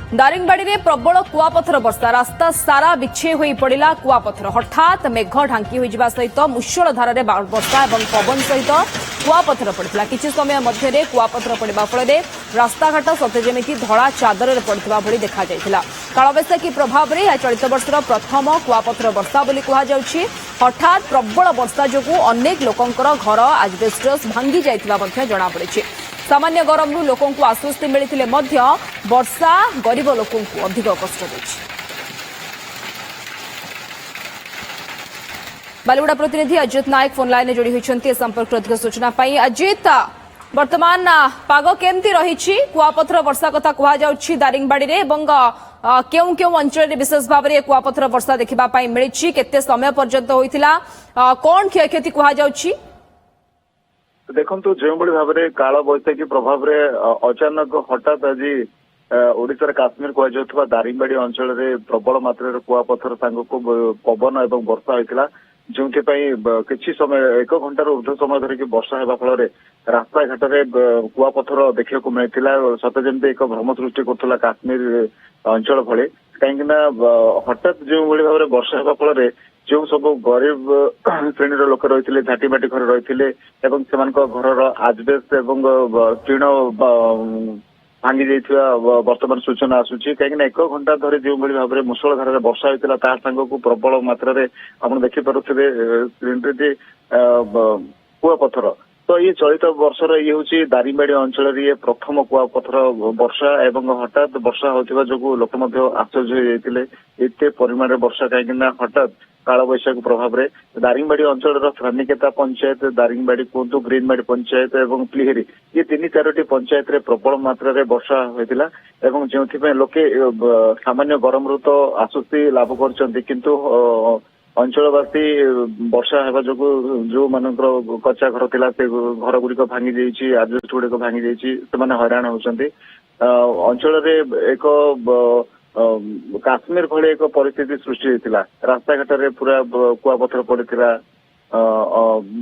दारिंगबाड़ी में प्रबल कुआपथर वर्षा रास्ता सारा बिछे हुई पड़ा कुआपथर हठात मेघ ढांकी होइजिबा सहित मुषल धारारे वर्षा और पवन सहित कुआपथर पड़ा किछि समय मध्य कुआपथर पड़ा फल रास्ताघाट सते जेमिति धड़ा चादर पड़ता भली देखा जाइथिला। कालबैशाखी प्रभाव में यह चलित वर्षर प्रथम कुआपथर वर्षा बोली कहुछि। हठात प्रबल वर्षा जोगु अनेक लोकंकर घर आजबेस्टस भांगी जाइथिबा मध्य जणा पड़िछि। सामान्य गरमरू लोकों को आश्वस्ति मिलते वर्षा गरीब लोकों को अधिक कष्ट देछि। बालीगुड़ा प्रतिनिधि अजित नायक फोन लाइन जोड़ी होती संपर्क अधिक सूचना पाई। अजित वर्तमान पाग केमती रही कुआपथर वर्षा कथा कहुछि दारिंगबाड़ी में केउ केउ अंचल विशेष भाव में कुआपथर वर्षा देखा मिली केते समय पर्यंत होइतिला कौन क्षयक्षति कहुछि? देखो जो भाव में काल बैशाखी प्रभाव में अचानक हठात आज ओडिशार काश्मीर कहुवा दारिंगबाड़ी अंचल में प्रबल मात्रा कुआपथर सांग को पवन और वर्षा होता जो किसी समय 1 घंटार ऊर्ध्व समय धरिकी वर्षा होगा फल रास्ता घाट में कुआपथर देखा मिलता सत जमी एक भ्रम सृष्टि करुला काश्मीर अंचल भले कहीं हठात जो भाव में वर्षा होगा फल जो सब गरीब श्रेणी लोक रही झाटीमाटी घर रही घर आजबेस्ट और टीण भांगी जाइथिबा वर्तमान सूचना आसूची कहीं 1 घंटा धरी जो भाव में मुसळ धारा वर्षा होता ता सांग को प्रबल मात्रा आप देखिपे स्क्रीन कुआपथर तो ये चलित वर्षर ये हूँ दारिंगबाड़ी अंचल ये प्रथम कुआपथर वर्षा एवं हठात वर्षा होता जो लोक आश्चर्य होते एत परिमाण वर्षा कहीं हठात काल बैशाख प्रभाव में दारिंगबाड़ी अंचल श्रानिकेता पंचायत दारिंगबाड़ी कहतु ग्रीनबाड़ी पंचायत और प्लीहेरी ये 3-4 पंचायत रे प्रबल मात्रा वर्षा होता जो लोके सामान्य गरम रू तो आश्वस्ति लाभ कर किंतु अंचलवासी वर्षा होगा जो मानकर कच्चा घर थिला से घर गुड़िक भांगी जाइए आजबेस्ट गुड़िक भांगी जाइए हैरान होती अंचल एक काश्मीर भले एक परिस्थिति सृष्टि होता रास्ता घाट में पूरा कुआपथर पड़ा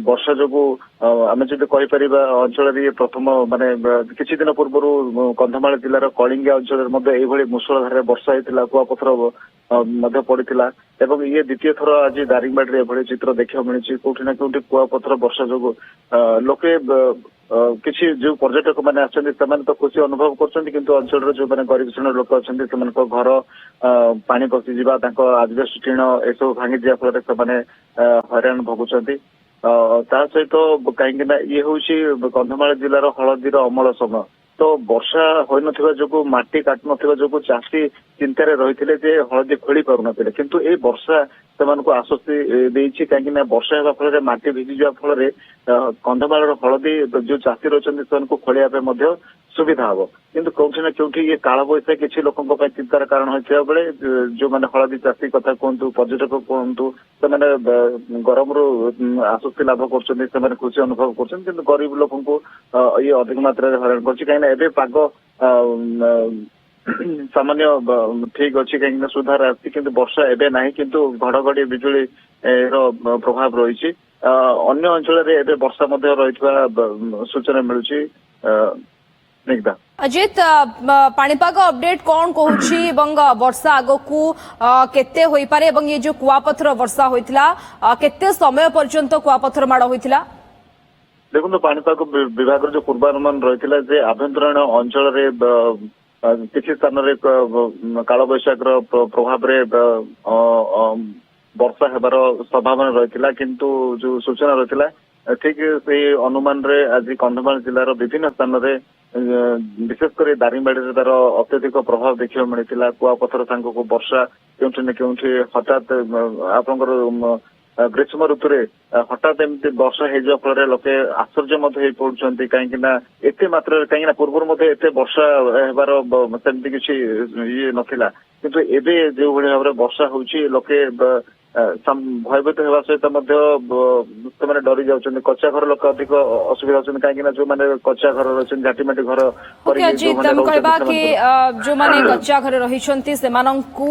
वर्षा जो आम जो कहीपर अंचल ये प्रथम माने किछि दिन पूर्व कंधमाल जिलार कलिंगा अंचल मुसळ धारे वर्षा होता कुआपथर पड़ा ये द्वितीय थर आज दारिंगबाड़ी एभली चित्र देखा मिली कोठिना कोठी कुआपथर वर्षा जो लोके किसी जो पर्यटक मैंने आछन्ति तो खुशी अनुभव करछन्ति किंतु अंचल जो मैंने गरीब श्रेणी लोक अछन्ति सेमानक घर पानी पशि जीवा तांको आजबेस्ट टीण एसबू भांगी दिया फल से हैरान भोगुछन्ति ता सहित कहीं ये हूँ कंधमाल जिलार हलदीर अमल समय तो वर्षा हो नथिबा जो माटी काट नथिबा जो चाषी चिंतार रही जे हलदी खोली पार नथिले किंतु ए वर्षा से आश्वस्ति देछि कहीं वर्षा होगा फल माटी भिजी जा फल कंधमाल हलदी जो चाषी रही खोलिया सुविधा हम किंतु कौटी ना कौटी ये काल बैशाखी किसी लोकों चिंतार कारण होता बेले जो मैंने हलदी चाषी कथा कहतु पर्यटक कहतु से गरम रू आश्वस्ति लाभ कर खुशी अनुभव कर गरीब लोक ये अधिक मात्रा हैरान कर पाग सामान्य ठीक अच्छी कहीं सुधार आसी कि वर्षा एवं ना किंतु घड़घड़ी बिजुली प्रभाव रही अन्य अंचल वर्षा रही सूचना मिलूँ। अजित पाणीपाग अपडेट कौन कहूछि वर्षा आगकू केते होई पारे एवं ये जो कुआपथर वर्षा होइतिला केते समय पर्यंत कुआपथर माड़ होइतिला? देखो पाणीपाग विभाग जो पूर्वानुमान रही जे आभ्यंतरीण अंचल किसी स्थान काल बैशाख प्रभाव में वर्षा होबार संभावना रही किंतु जो सूचना रही ठीक से अनुमान रे आज कंधमाल जिलार विभिन्न स्थान में विशेषकर दारिंगबाड़ी तार अत्यधिक प्रभाव देखा मिलता कुआपथर सांग को वर्षा क्योंकि न क्योंकि हठात आप ग्रीष्म ऋतु हठात एमती वर्षा हो फल लोके आश्चर्य पड़ुंट कहीं एत मात्रा कहीं पूर्व एत वर्षा होबार सेमती किसी ये नाला किंतु एबे जो भाव में वर्षा होची लोके भयभीत होगा सहित डरी जाऊँ कच्चा घर लोक अधिक असुविधा होती कहीं जो मैंने कच्चा घर रही झाटीमाटी घर जो मैंने कच्चा घर रही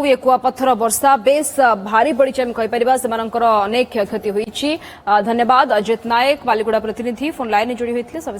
ये कुआपथर वर्षा बेस भारी पड़ी अनेक क्षयक्षति हुई। धन्यवाद अजित नायक बालीगुड़ा प्रतिनिधि फोन लाइन जोड़ी होते।